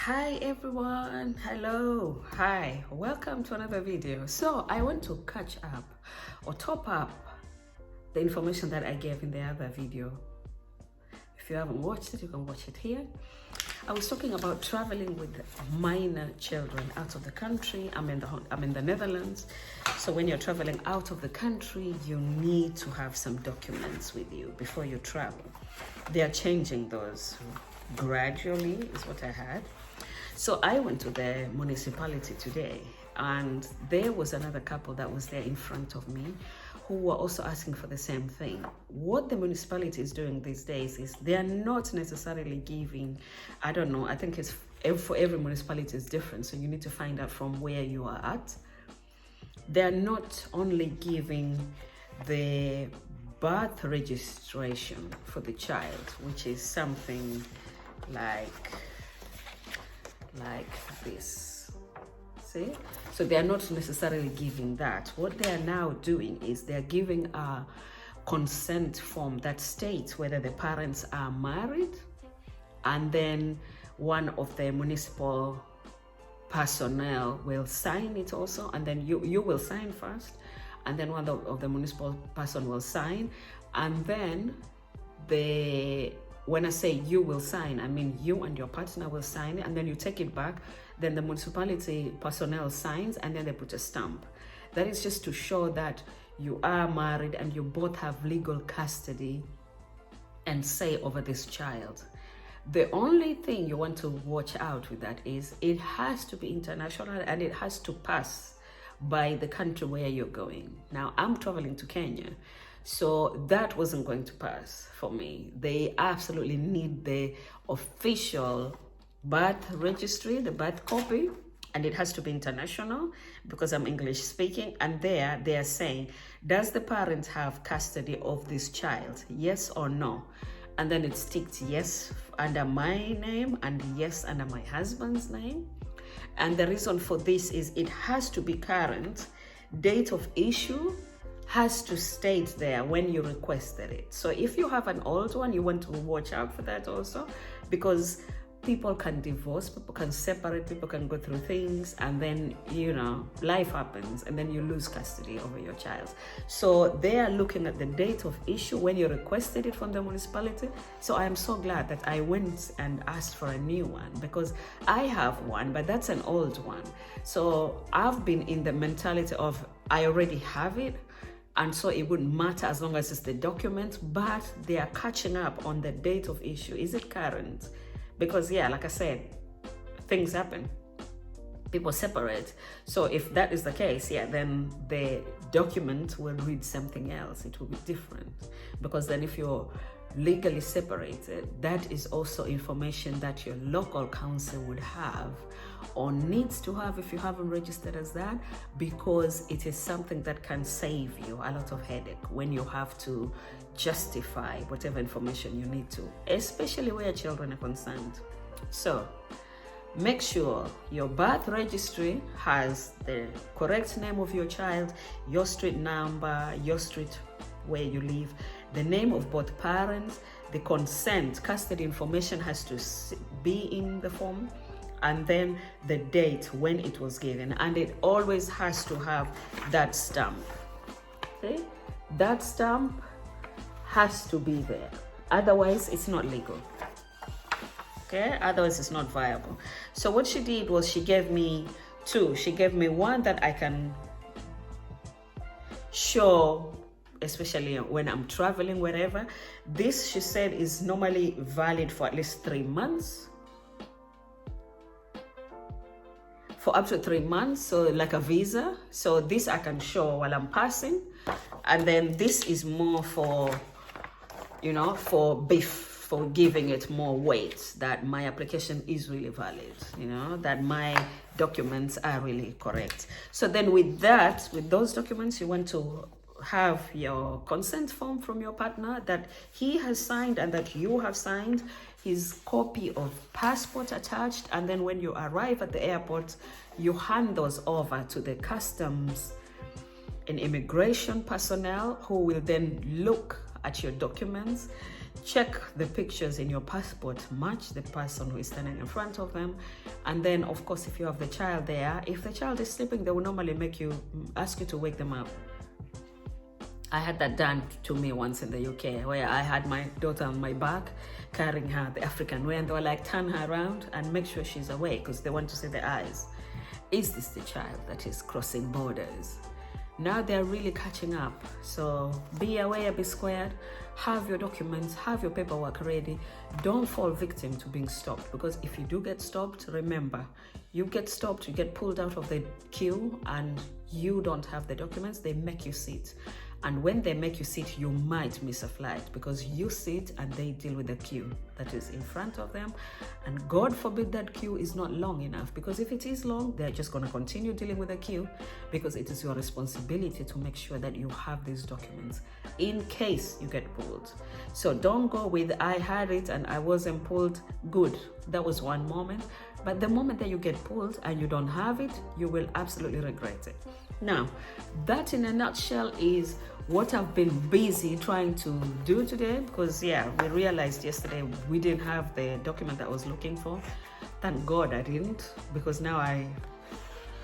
Hi everyone, hello, hi, welcome to another video. So I want to catch up or top up the information that I gave in the other video. If you haven't watched it, you can watch it here. I was talking about traveling with minor children out of the country. I'm in the Netherlands. So when you're traveling out of the country, you need to have some documents with you before you travel. They are changing those gradually, is what I had. So I went to the municipality today, and there was another couple that was there in front of me who were also asking for the same thing. What the municipality is doing these days is they are not necessarily giving, I don't know, I think it's for every municipality is different, so you need to find out from where you are at. They're not only giving the birth registration for the child, which is something like this. See? So they are not necessarily giving that. What they are now doing is they're giving a consent form that states whether the parents are married, and then one of the municipal personnel will sign it also, and then you will sign first, and then one of the municipal person will sign, and then when I say you will sign, I mean you and your partner will sign it, and then you take it back. Then the municipality personnel signs, and then they put a stamp. That is just to show that you are married and you both have legal custody and say over this child. The only thing you want to watch out with that is it has to be international, and it has to pass by the country where you're going. Now, I'm traveling to Kenya, so that wasn't going to pass for me. They absolutely need the official birth registry, the birth copy, and it has to be international because I'm English speaking. And there they are saying, does the parent have custody of this child? Yes or no? And then it's ticked yes under my name and yes under my husband's name. And the reason for this is it has to be current. Date of issue has to state there when you requested it. So if you have an old one, you want to watch out for that also, because people can divorce, people can separate, people can go through things, and then, you know, life happens, and then you lose custody over your child. So they are looking at the date of issue when you requested it from the municipality. So I am so glad that I went and asked for a new one, because I have one, but that's an old one. So I've been in the mentality of I already have it, and so it wouldn't matter as long as it's the document, but they are catching up on the date of issue. Is it current? Because yeah, like I said, things happen. People separate. So if that is the case, yeah, then the document will read something else. It will be different. Because then if you're legally separated, that is also information that your local council would have or needs to have if you haven't registered as that, because it is something that can save you a lot of headache when you have to justify whatever information you need to, especially where children are concerned. So make sure your birth registry has the correct name of your child, your street number, your street where you live, the name of both parents, the consent, custody information has to be in the form, and then the date when it was given, and it always has to have that stamp. Okay, that stamp has to be there, otherwise it's not legal. Okay, otherwise it's not viable. So what she did was she gave me two. She gave me one that I can show, especially when I'm traveling wherever. This, she said, is normally valid for at least 3 months. For up to 3 months, so like a visa. So this I can show while I'm passing. And then this is more for, you know, for giving it more weight, that my application is really valid, you know, that my documents are really correct. So then with that, with those documents, you want to have your consent form from your partner that he has signed and that you have signed, his copy of passport attached, and then when you arrive at the airport, you hand those over to the customs and immigration personnel, who will then look at your documents, check the pictures in your passport match the person who is standing in front of them. And then of course, if you have the child there, if the child is sleeping, they will normally ask you to wake them up. I had that done to me once in the UK, where I had my daughter on my back carrying her the African way, and they were like, turn her around and make sure she's awake, because they want to see the eyes. Is this the child that is crossing borders? Now they're really catching up. So be aware, be squared, have your documents, have your paperwork ready. Don't fall victim to being stopped, because if you do get stopped, remember, you get stopped, you get pulled out of the queue and you don't have the documents, they make you sit. And when they make you sit, you might miss a flight, because you sit and they deal with the queue that is in front of them. And God forbid that queue is not long enough, because if it is long, they're just going to continue dealing with the queue, because it is your responsibility to make sure that you have these documents in case you get pulled. So don't go with, I had it and I wasn't pulled. Good, that was one moment. But the moment that you get pulled and you don't have it, you will absolutely regret it. Now, that in a nutshell is what I've been busy trying to do today, because we realized yesterday we didn't have the document that I was looking for. Thank God I didn't, because now I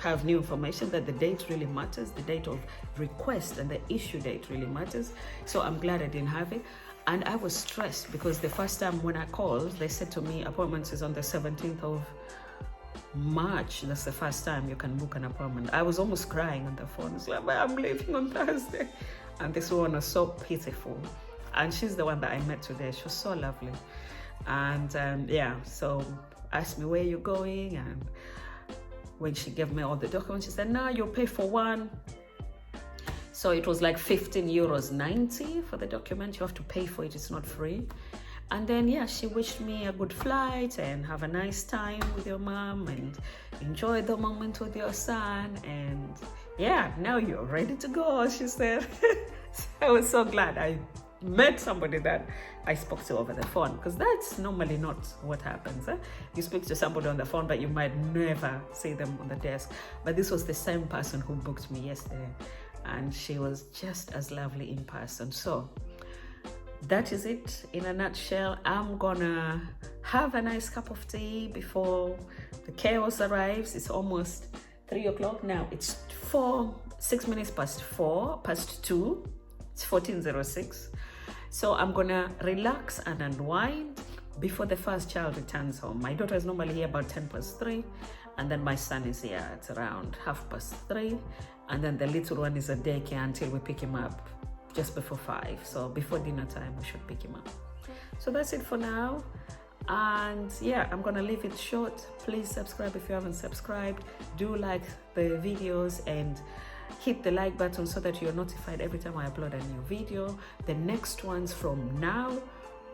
have new information that the date really matters, the date of request and the issue date really matters. So I'm glad I didn't have it. And I was stressed because the first time when I called, they said to me, appointments is on the 17th of March. That's the first time you can book an appointment. I was almost crying on the phone. It's like, I'm leaving on Thursday. And this woman was so pitiful. And she's the one that I met today. She was so lovely. And so asked me, where are you going? And when she gave me all the documents, she said, no, you'll pay for one. So it was like €15.90 for the document. You have to pay for it. It's not free. And then, she wished me a good flight and have a nice time with your mom and enjoy the moment with your son. And now you're ready to go, she said. So I was so glad I met somebody that I spoke to over the phone, because that's normally not what happens. You speak to somebody on the phone, but you might never see them on the desk. But this was the same person who booked me yesterday, and she was just as lovely in person. So that is it in a nutshell. I'm gonna have a nice cup of tea before the chaos arrives. It's almost 3 o'clock now. It's 6 minutes past 2. It's 14:06. So I'm gonna relax and unwind before the first child returns home. My daughter is normally here about 3:10, and then my son is here at around 3:30, and then the little one is at daycare until we pick him up just before 5. So before dinner time, we should pick him up. So that's it for now. And I'm gonna leave it short. Please subscribe if you haven't subscribed. Do like the videos and hit the like button so that you're notified every time I upload a new video. The next ones from now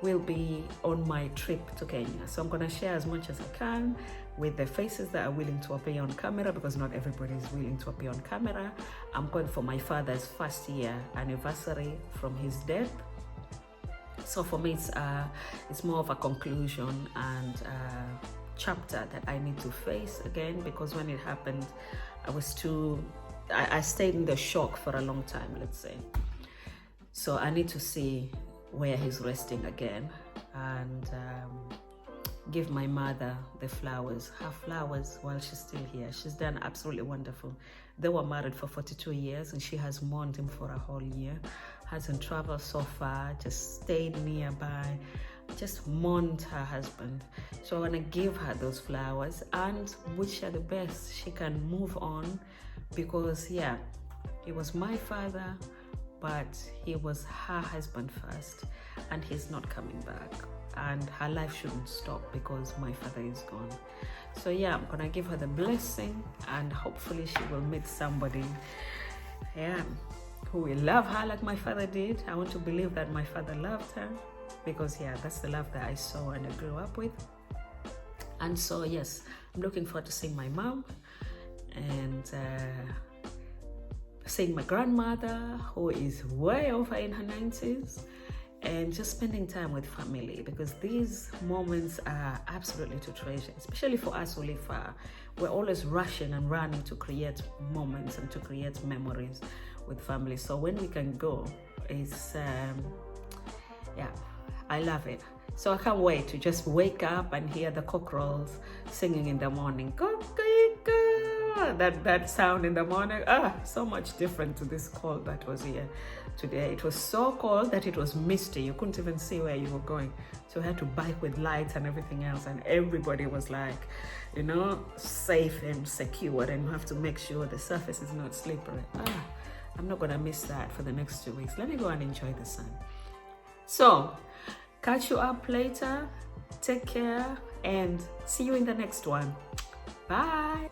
will be on my trip to Kenya. So I'm gonna share as much as I can with the faces that are willing to appear on camera, because not everybody is willing to appear on camera. I'm going for my father's first year anniversary from his death. So for me, it's more of a conclusion and chapter that I need to face again, because when it happened, I stayed in the shock for a long time, let's say. So I need to see where he's resting again, and give my mother the flowers, her flowers, while she's still here. She's done absolutely wonderful. They were married for 42 years and she has mourned him for a whole year. Hasn't traveled so far, just stayed nearby, just mourned her husband. So I want to give her those flowers and wish her the best. She can move on, because he was my father, but he was her husband first, and he's not coming back. And her life shouldn't stop because my father is gone. So I'm gonna give her the blessing, and hopefully she will meet somebody who will love her like my father did. I want to believe that my father loved her, because that's the love that I saw and I grew up with. And so I'm looking forward to seeing my mom and seeing my grandmother, who is way over in her 90s, and just spending time with family, because these moments are absolutely to treasure, especially for us who live far. We're always rushing and running to create moments and to create memories with family. So when we can go, it's I love it. So I can't wait to just wake up and hear the cockerels singing in the morning. That sound in the morning, so much different to this cold that was here today. It was so cold that it was misty. You couldn't even see where you were going. So I had to bike with lights and everything else, and everybody was like, you know, safe and secured, and you have to make sure the surface is not slippery. I'm not gonna miss that for the next 2 weeks. Let me go and enjoy the sun. So catch you up later. Take care and see you in the next one. Bye.